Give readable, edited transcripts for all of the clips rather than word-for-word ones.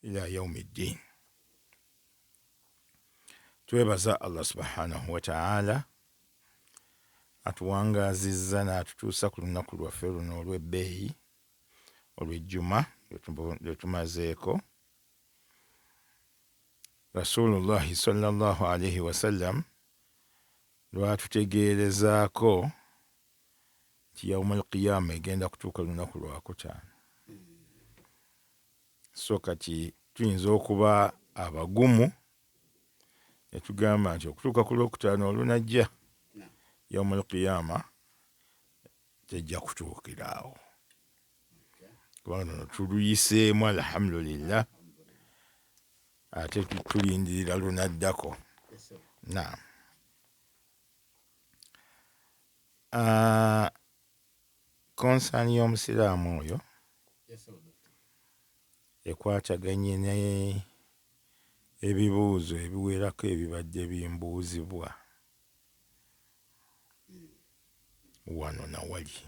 ila yaumiddin. Twebaza Allah subhanahu wa ta'ala atuwangazizza n'atutuusa ku lunaku lwaffe luno olw'ebbeeyi olw'ejjuma lwe tumazeeko. Rasulullahi sallallahu alaihi wasallam lwatutegeerezaako nti yaumul qiyama egenda kutuuka lunaku lwakutaano. So kati tuyinza okuba abagumu ne tugamba nti okutuuka ku lwokutaano olunajja yaumul qiyama tejja kutuukiraawo. Kubanga tuluyiseemu alhamdulillah, ate tulindirira lunaddako. Naam. Konsaani y'omusiraamu oyo ekwataganye ebibuuzo ebiwerako ebibadde bimbuuzibwa wano na wali,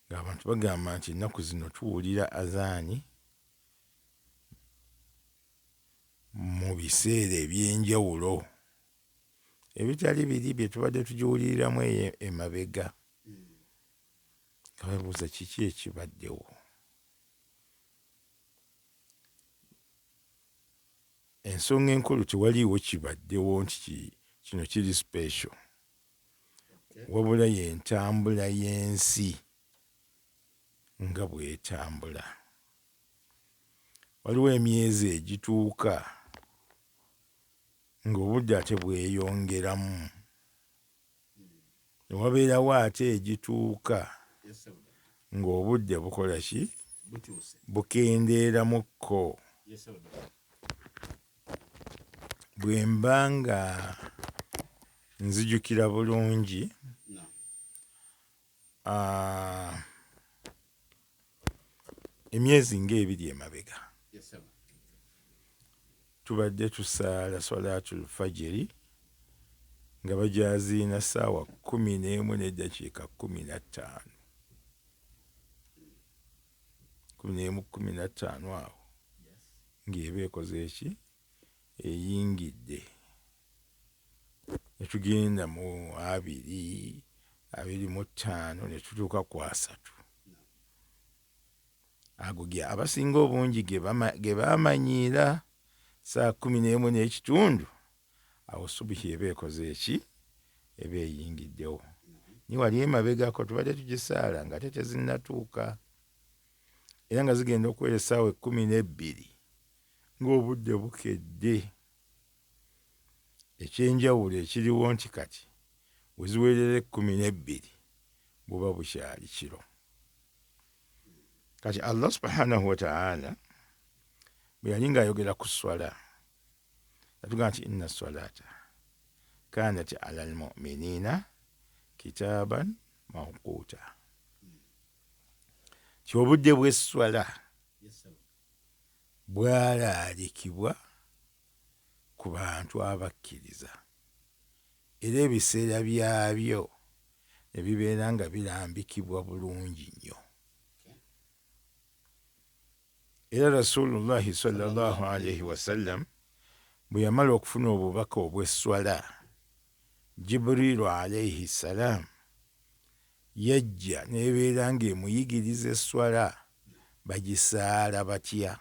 ng'abantu bagamba nti ennaku zino tuwulira azaani mu biseera eby'enjawulo ebitali biri bye tubadde tugiwuliriramu emabega. Kababuuza kiki ekibaddewo? Ensonga enkulu tewaliiwo kibaddewo nti kino kiri special, wabula y'entambula y'ensi nga bw'etambula. Waliwo emyezi egituuka ng'obudde ate bweyongeramu, ne wabeerawo ate egituuka ng'obudde bukola ki? Bukendeeramukko. Bwe mba nga nzijukira bulungi, emyezi ng'ebiri emabega tubadde tusaala Salatul Fajiri nga bajaziina ssaawa 11:15. 11:15 awo ng'eba ekoze eki? Eyingidde. Ne tugenda mu 2:25 ne tutuuka ku 3. Ago abasinga obungi ge baamanyiira saa 11:15, awo subuhi eba ekoze eki? Eba eyingiddewo. Ni wali emabegako tubadde tugisaala nga ate tezinnatuuka, era nga zigenda okuwera essaawa 12 ng'obudde bukedde. Ekyenjawulo ekiriwo nti kati we ziwerera 12 buba bukyali kiro. Kati Allah subhanahu wa ta'ala bwe yali ng'ayogera ku swala yatugamba nti inna salata kanat ala almu'minina kitaban mawquta, ti obudde bw'esswala bwalaalikibwa ku bantu abakkiriza, era ebiseera byabyo ne bibeera nga birambikibwa bulungi nnyo. Era Rasulullahi sallallahu alaihi wasallam bwe yamala okufuna obubaka obw'esswala, Jibrilu alaihi salam yajja n'ebeera ng'emuyigiriza esswala bagisaala batya,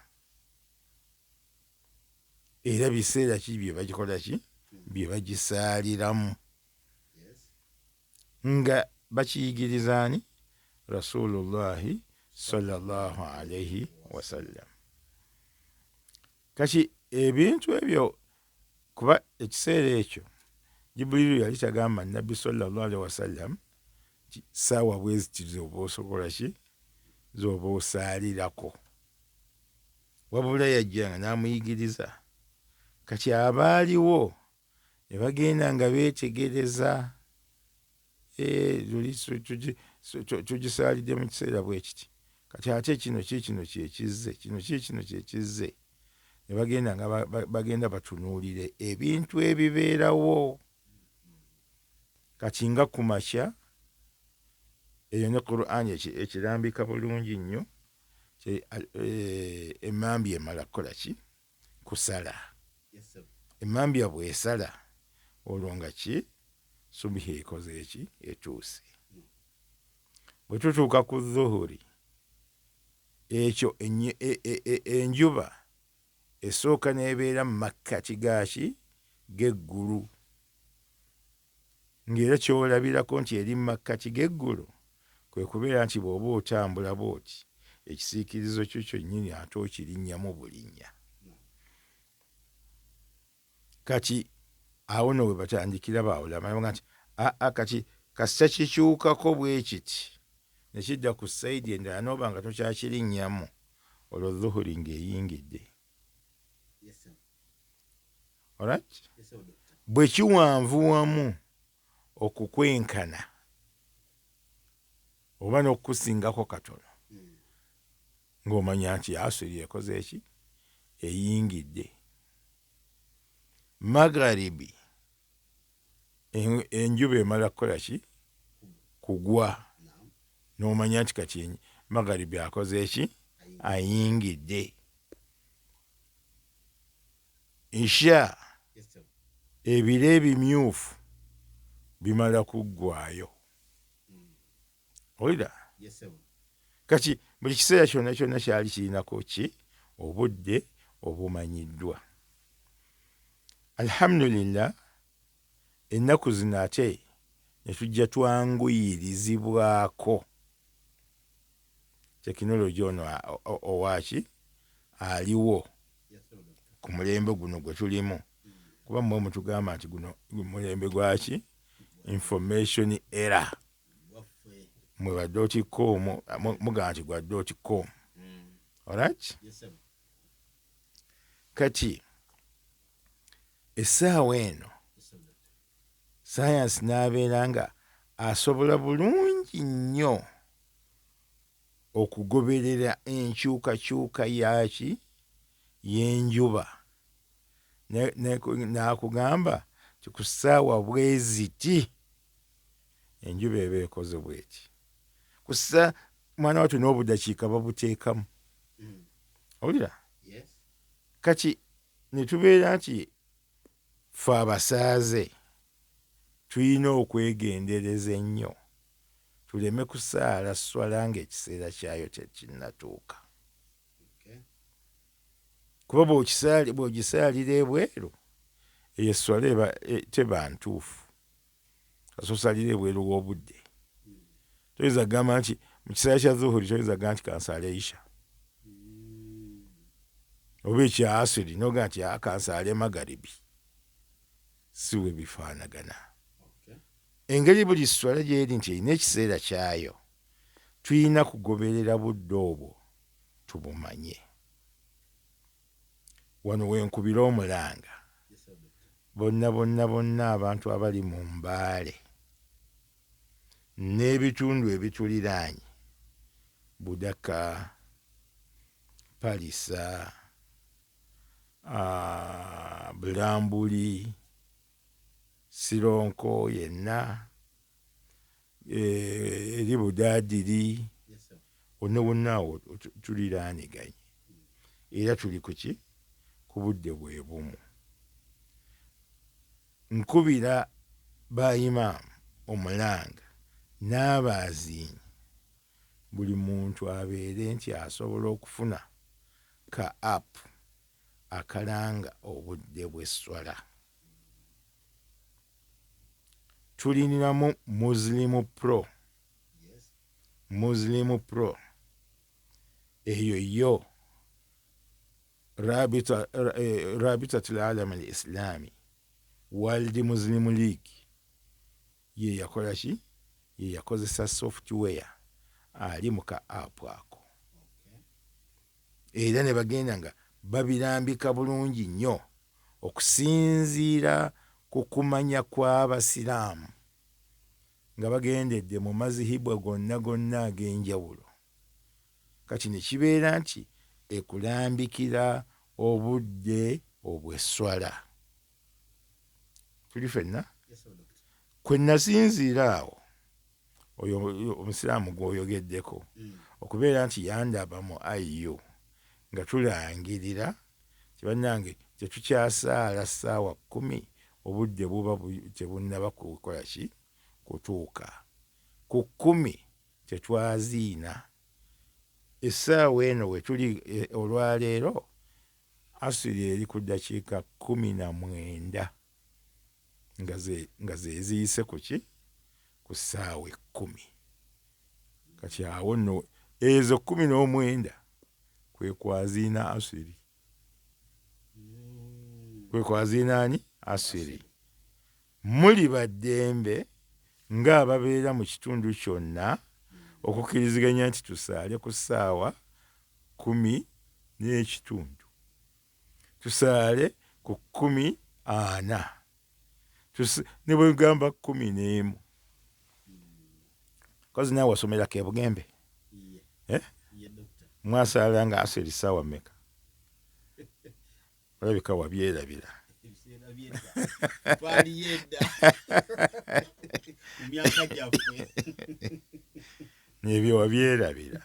era biseera ki bye bagikola ki? Bye bagisaaliramu. Nga bakiyigiriza ani? Rasulullahi sallallahu alaihi wasallam. Kati ebintu ebyo, kuba ekiseera ekyo Jibrilu yali tagamba Nabbi sallallahu alaihi wasallam ti saawa bweziti z'oba osobola ki? Z'oba osaalirako, wabula yajjanga n'amuyigiriza. Kati abaaliwo ne bagenda nga beetegereza, tugisaalidde mu kiseera bwe kiti, kati ate kino kyekizze. Ne bagenda nga bagenda batunuulire ebintu ebibeerawo. Kati nga ku makya, eyo ne Qur'an ekirambika bulungi nnyo, emambya emala kukola ki kusala. Emambya bw'esala olwo nga ki subihi ekoze eki etuuse. Bwe tutuuka ku zuhuri ekyo enjuba esooka n'ebeera mu makkati gaaki g'eggulu, ng'era ky'olabirako nti eri mu makkati g'eggulu kwe kubeera nti bw'oba otambula bw'oti ekisiikirizo kyo kyennyini ate okirinnyamu bulinnya. Kati awo nno bwe batandikira baawulama nti kati kasita kikyukako bwe kiti ne kidda ku sayidi endala n'oba nga tokyakirinnyamu, olwo zuhuri ng'eyingidde. Alright? Bwe kiwanvuwamu okukwenkana oba n'okukusingako katono ng'omanya nti asiri ekoze eki eyingidde. Magharibi enjuba emala kukola ki kugwa n'omanya nti kati magharibi akoze eki ayingidde. Isha ebire ebimyufu bimala kuggwaayo. Owulira? Kati buli kiseera kyonna kyonna kyali kirinako ki obudde obumanyiddwa. Alhamdulillah, ennaku zino ate ne tujja twanguyirizibwako tekinologi ono owaaki aliwo ku mulembe guno gwe tulimu, kuba mmwe mutugamba nti guno mulembe gwaki information era mwe ba .com mugamba nti gwa .com. Alright? Kati essaawa eno sayansi n'abeera nga asobola bulungi nnyo okugoberera enkyukakyuka yaaki y'enjuba, n'akugamba ti ku ssaawa bwe ziti enjuba eba ekoze bweti. Kussa mwana wattu n'obudakiika babuteekamu. Owulira? Kati ne tubeera nti ffe abasaaze tulina okwegendereza ennyo tuleme kusaala swala ng'ekiseera kyayo tekinnatuuka. Kuba bw'ogisaalira ebweru eyo swala teba ntuufu. Kasooka osalira ebweru w'obudde toyinza kugamba nti mu kiseera kya zuhuri toyinza kugamba nti kansaale isha oba ekya asiri n'ogamba nti kansaale magharibi. Si we bifaanagana. Engeri buli swala gyeri nti erina ekiseera kyayo, tulina kugoberera budde obwo tubumanye. Wano wenkubira omulanga bonna abantu abali mu Mbaale n'ebitundu ebituliraanye Budaka, Palisa, Bulambuli, Sironko yenna eri Budaadiri, wonna awo tuliraaniganye era tuli ku ki ku budde bwe bumu. Nkubira bayimaamu omulanga n'abaaziinyi buli muntu abeere nti asobola okufuna ka app akalanga obudde bw'esswala. Tulinamu Muslim Pro eyo yo Rabitatul Alam al-Islami World Muslim League ye yakola ki? Ye yakozesa software ali mu ka app ako. Era ne bagenda nga babirambika bulungi nnyo okusinziira ku kumanya kw'Abasiraamu nga bagendedde mu mazihibwa gonna ag'enjawulo. Kati ne kibeera nti ekulambikira obudde obw'esswala. Tuli ffenna? Kwe nasinziira awo oyo omusiraamu gw'oyogeddeko okubeera nti yandaba mu ayo nga tulangirira kibannange tetukyasaala ssaawa 10 obudde buba tebunnaba kukola ki kutuuka ku 10 tetwaziina essaawa eno we tuli olwaleero asiri eri ku ddakiika 19 nga ze ziyise ku ki ku ssaawa 10 kati awo nno ezo 19 kwekwaziina asiri kwekwaziinaani asiri muli baddembe ng'ababeera mu kitundu kyonna okukkiriziganya nti tusaale ku ssaawa 10:30 tusaale ku 10:40 ne bwe gamba 11 kozi naawe wasomera ke Bugembe mwasaala nga asiri ssaawa mmeka olabika wabyerabira nebyo wabyerabira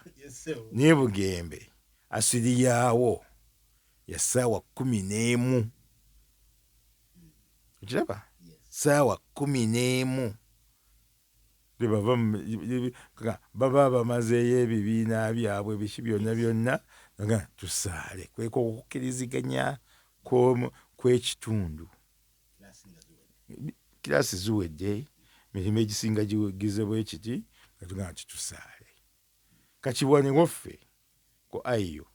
naye Bugembe asiri yaawo ya ssaawa 11 okiraba ssaawa 11 baba bamazeeyo ebibiina byabwe biki byonna nga tusaale kweko okukkiriziganya kw'ekitundu kiraasi ziwedde mirimu egisinga gize bwe kiti nga tugamba nti tusaale kakibwane waffe ku ayo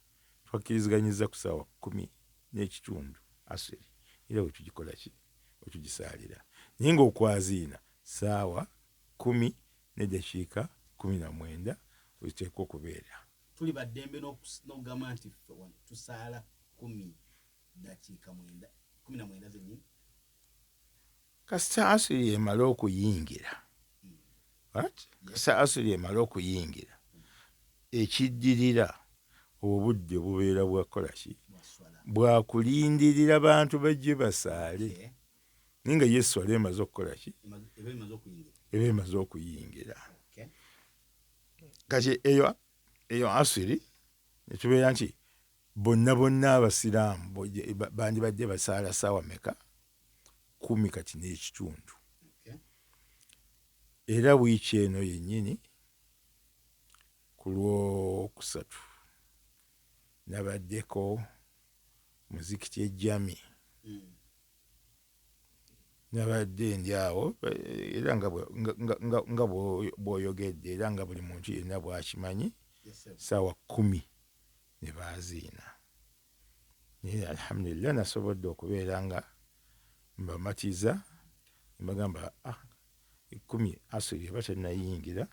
twakkiriziganyiza ku ssaawa 10:30 asiri era we tugikola ki we tugisaalira naye ng'okwaziina ssaawa 10:19 wekiteekwa okubeera tuli baddembe n'okugamba nti tusaala 10:19 zennyini kasita asiri emala okuyingira kasita asiri emala okuyingira ekiddirira obudde bubeera bwakola ki bwakulindirira bantu bajje basaale naye nga Yesu ali emaze okukola ki eba emaze okuyingira kati eyo asiri netubeera nti bonna abasiraamu bandibadde basaala ssaawa meka 10 kati n'ekitundu era wiiki eno yennyini ku Lwokusatu nabaddeko muzikiti ejjami nabadde ndi awo era nga bw'oyogedde era nga buli muntu yenna bw'akimanyi ssaawa 10 ne baaziina naye alhamdulillah nasobodde okubeera nga mbamatiza mbagamba 10 asiri eba tennayingira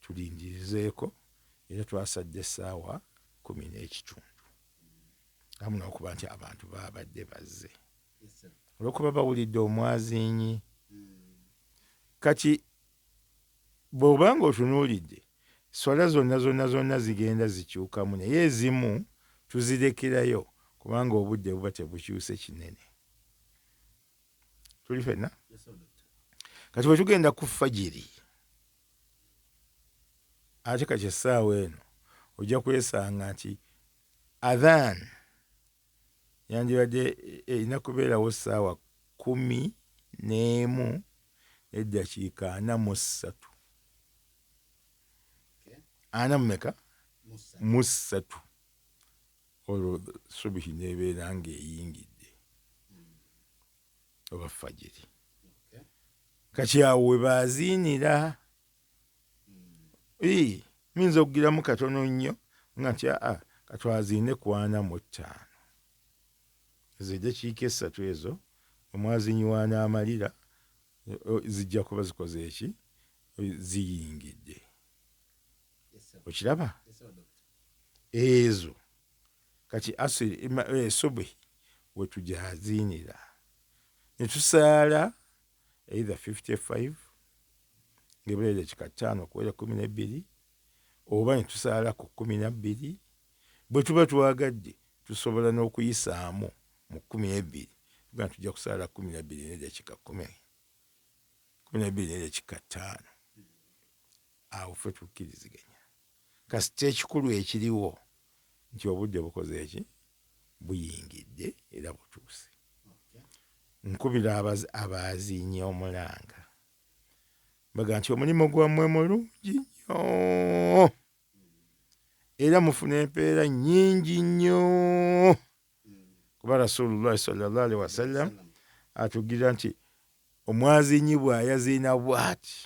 tulindirizeeko era twasadde essaawa 10:30 amu n'okuba nti abantu baabadde bazze olw'okuba bawulidde omwaziinyi kati bw'obanga otunuulidde swala zonna zigenda zikyukamu naye ezimu tuzirekerayo kubanga obudde buba tebukyuse kinene tuli fenna kati bwe tugenda ku fajiri ate kati essaawa eno ojja kwesanga nti adhan yandibadde erina kubeerawo ssaawa 11:43 43 olwo subihi neebeera ng'eyingidde oba fajiri kati awo we baaziinira minza okugiramu katono nnyo nga nti katwaziine ku 45 ezo eddakiika 3 ezo omwaziinyi w'anaamalira zijja kuba zikoze eki ziyingidde okiraba ezo kati asiri subuhi we tujaziinira ne tusaala either 55 ng'ebeera dakika 5 okuwera 12 oba ne tusaala ku 12 bwe tuba twagadde tusobola n'okuyisaamu mu 12 tugaa tujja kusaala 12 n'eddakiika 10 12 n'eddakiika 5 awo ffe tukkiriziganya kasita ekikulu ekiriwo nti obudde bukoze eki buyingidde era butuuse. Nkubira abazinyi omulanga baga nti omulimu gwammwe mulungi nnyo era mufuna empeera nnyingi nnyo kuba Rasulullah sallallahu alaihi wasallam atugira nti omwazinyi bw'ayaziina bw'ati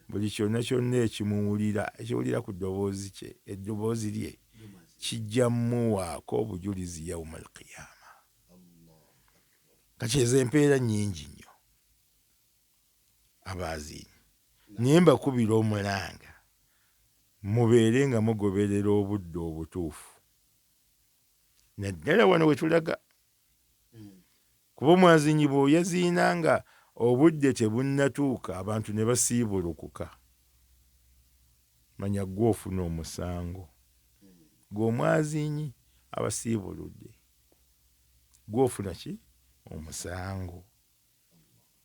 buli kyonna kyonna ekiwulira ku ddoboozi kye eddoboozi lye kijja mmuwaako obujulizi yawma alqiyama. Kati ezo empeera nnyingi nnyo abazinyi, naye mbakubira omulanga mubeere nga mugoberera obudde obutuufu naddala wano we tulaga, kuba omwazinyi bw'oyaziina nga obudde tebunnatuuka abantu ne basiibulukuka, manya gwe ofuna omusango. Gwe omwazinyi abasiibuludde gwe ofuna ki? Omusango.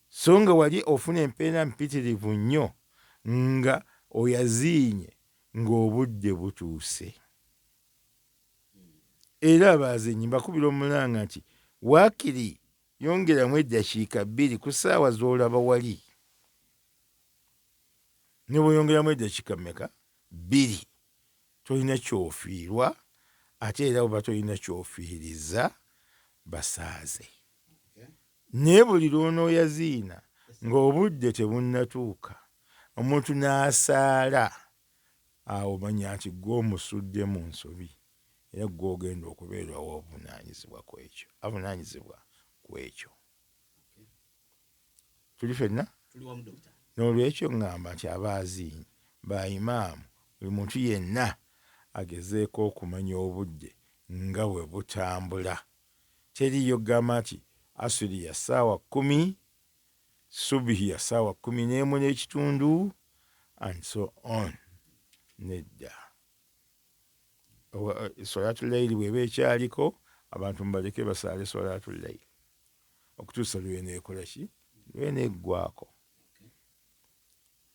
So nga wali ofuna empeera mpitirivu nnyo nga oyaziinye ng'obudde butuuse. Era abazinyi mbakubira omulanga nti waakiri yongeramu eddakiika 2 ku ssaawa z'olaba wali. Ne bweyongeramu eddakiika mmeka? 2. Tolina kyofiirwa ate era oba tolina kyofiiriza basaaze. Naye buli lw'onooyaziina ng'obudde tebunnatuuka omuntu n'asaala, awo manya nti gw'omusudde mu nsobi era gw'ogenda okubeerawo obuvunaanyizibwa ku ekyo. Tuli ffenna? N'olwekyo ŋŋamba nti abazinyi ba imaamu buli muntu yenna agezeeko okumanya obudde nga bwe butambula. Teriyo gamba nti asuli ya ssaawa 10, subihi ya ssaawa 11:30 and so on. Nedda. Salatu layiri bw'eba ekyaliko abantu mubaleke basaale salatu layiri okutuusa lweneekola ki? Lweneeggwako.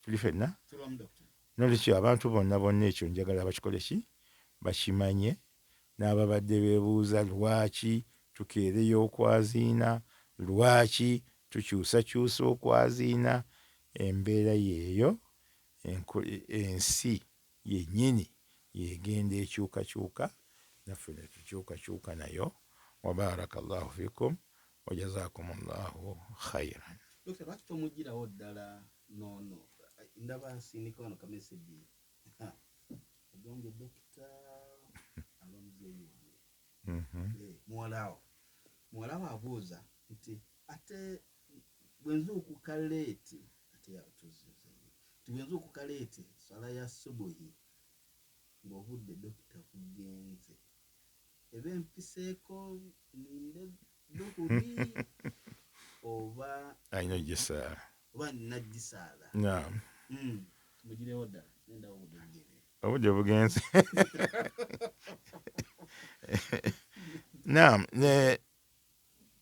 Tuli ffenna? Nolwekyo abantu bonna ekyo njagala bakikole ki? Bakimanye. N'ababadde beebuuza lwaki tukeereyo okwaziina, lwaki tukyusakyusa okwaziina, embeera yeeyo, ensi yennyini yegenda ekyukakyuka, naffe ne tukyukakyuka nayo. Wa barakallahu fikum wa jazakumullahu khairan. Dokita, lwaki tomugirawo ddala noono? Ndaba nsindika wano ka message. Ogonge dokita alonzeeyo wange. Muwalawo abuuza nti ate bwenzuukuka leeti, ate yatuziza nti bwenzuukuka leeti swala ya subuhi ng'obudde dokita bugenze, eba empiseeko ninde duhuri oba ayina gisaala oba nnagisaala? Naam. Mugirewo ddala nenda obudde bugenze. Obudde bugenze. Naam,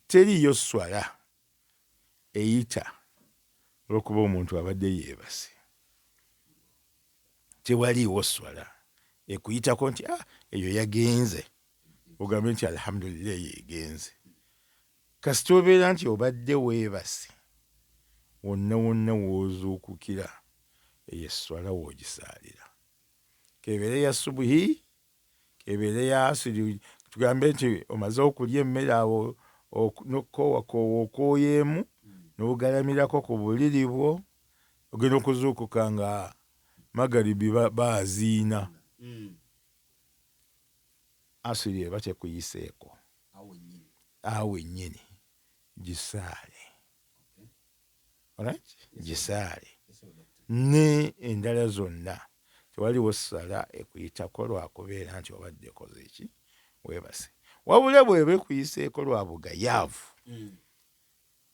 teriyo swala eyita olw'okuba omuntu abadde yeebase. Tewaliiwo swala ekuyitako nti eyo yagenze ogambe nti alhamdulillah yegenze. Kasita obeera nti obadde weebase wonna wonna woozuukukira, eyo esswala woogisaalira. Kebeere ya subuhi, kebeere ya asiri, tugambe nti omaze okulya emmere awo nokkowakoowa okooyeemu n'ogalamirako ku buliri bwo, ogenda okuzuukuka nga magaribi baaziina. Asiri eba tekuyiseeko, awo ennyini gisaale. Alright? Gisaale. Ne endala zonna tewaliwo ssala ekuyitako lwakubeera nti obadde koze eki? Weebase. Wabula bw'eba ekuyiseeko lwa bugayaavu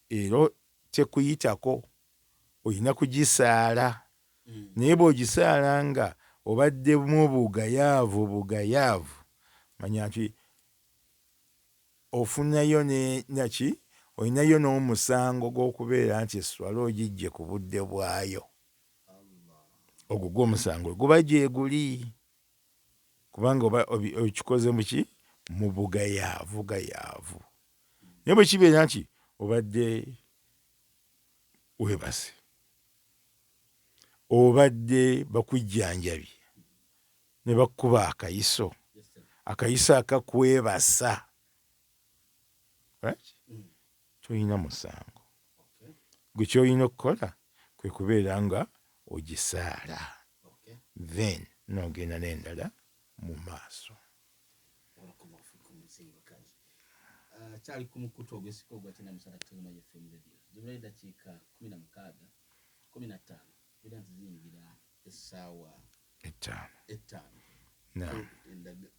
era tekuyitako, olina kugisaala. Naye bw'ogisaala nga obaddemu bugayaavu, manya nti ofunayo naki? Olinayo n'omusango gw'okubeera nti esswala ogijje ku budde bwayo. Ogwo gw'omusango guba gye guli. kubanga okikoze muki mu bugayaavu gayaavu. Naye bwe kibeera nti obadde weebase, obadde bakujjanjabye ne bakkuba akayiso akakwebasa, toyina musango. Gwe kyolina okukola kwe kubeera nga ogisaala, then n'ogenda n'endala mu maaso. Kyali ku mukutu ogw'esiko ogwatenda musala kutegema FM radio. Zibula eddakiika 15 era nziyingira essaawa 5.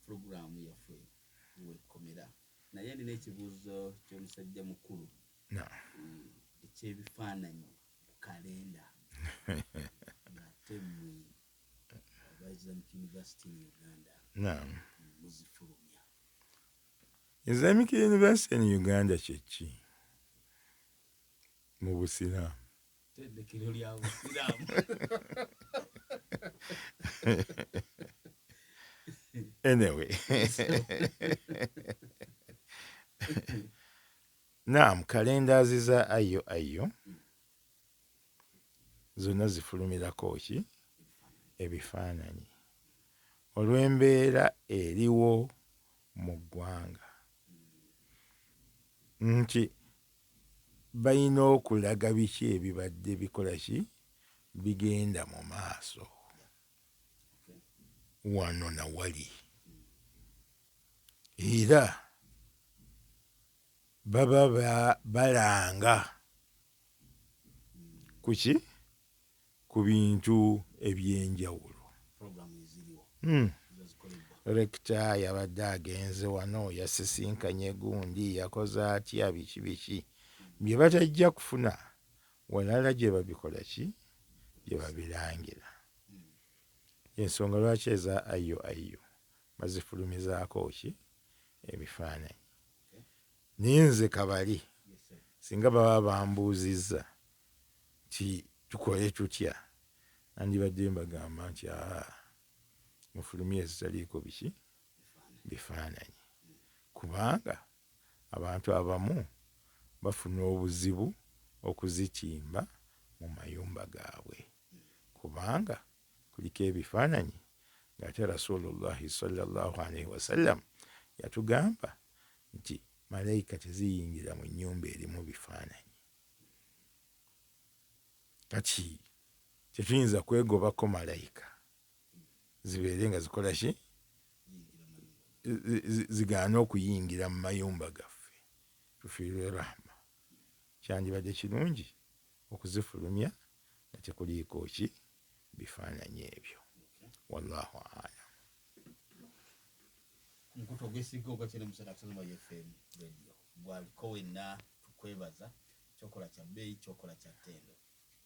Puroguraamu yaffe wekomera. Naye nina ekibuuzo ky'omusajja mukulu ekyebifaananyi ku kalenda ng'ate mmwe aba Islamic University in Uganda muzifulumya. Islamic University in Uganda kyeki mu Busiraamu? Ettendekero lya Busiraamu. Anyway. Naam, kalenda za ayo zonna zifulumirako ki ebifaananyi olw'embeera eriwo mu ggwanga nti balina okulaga biki ebibadde bikola ki bigenda mu maaso wano na wali, era baba balanga kuki ku bintu ebyenjawulo. Rekita yabadde agenze wano, yasisinkanye gundi, yakoze atya, biki bye batajja kufuna walala gye babikola ki gye babirangira. Ensonga lwaki eza ayo bazifulumizaako ki ebifaananyi. Naye nze Kabali singa baba bambuuzizza ti tukole tutya, nandibadde mbagamba nti mufulumye ezitaliiko biki bifaananyi, kubanga abantu abamu bafuna obuzibu okuzitimba mu mayumba gaabwe kubanga kuliko ebifaananyi. Ng'ate Rasulullahi sallallahu alaihi wasallam yatugamba nti malayika teziyingira mu nnyumba erimu bifaananyi. Kati tetuyinza kwegobako malayika zibeere nga zikola ki zigaana okuyingira mu mayumba gaffe, tufiirwe rahma. Kyandibadde kirungi okuzifulumya nga tekuliiko ki bifaananyi ebyo. Wallahu a'lam. Omukutu ogw'esiko ogwakyenda musala kutegema FM radio gwaliko wenna tukwebaza. Kyokola kya bbeeyi, kyokola kya ttendo.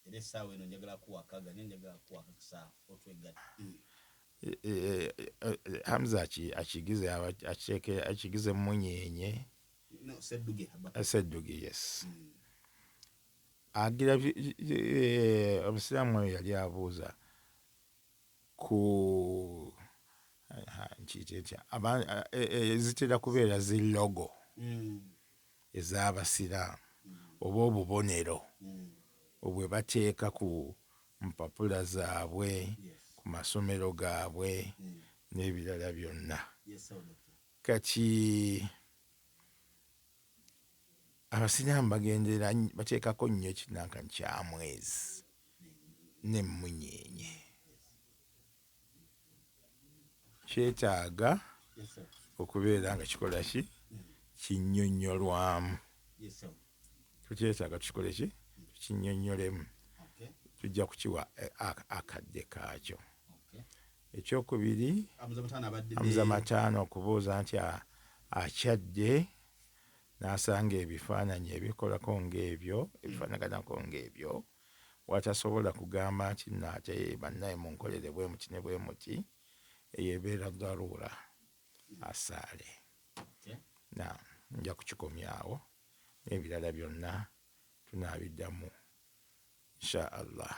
Era essaawa eno njagala kuwakaga naye njagala kuwakakisa otwegatta. Hamza akigize munyenye. No, Sedduge. Sedduge, yes. Agira omusiraamu oyo yali abuuza ku zitera kubeera zi logo ez'abasiraamu oba obubonero obwe bateeka ku mpapula zaabwe, ku masomero gaabwe n'ebirala byonna. Kati abasiraamu bateekako nnyo ekinanka kya mwezi n'emmunyeenye. Kyetaaga okubeera nga kikola ki kinnyonnyolwamu. Tukyetaaga tukikole ki tukinnyonnyolemu. Tujja kukiwa akadde kaakyo. Ekyokubiri, Hamza Mataano okubuuza nti akyadde n'asanga ebifaananyi ebikolako ng'ebyo ebifaanaganako ng'ebyo, watasobola kugamba nti ate bannaye munkolere bwe muti ne bwe muti, eyo ebeera daruura asaale. Nja kukikomyawo n'ebirala byonna tunaabiddamu insha Allah.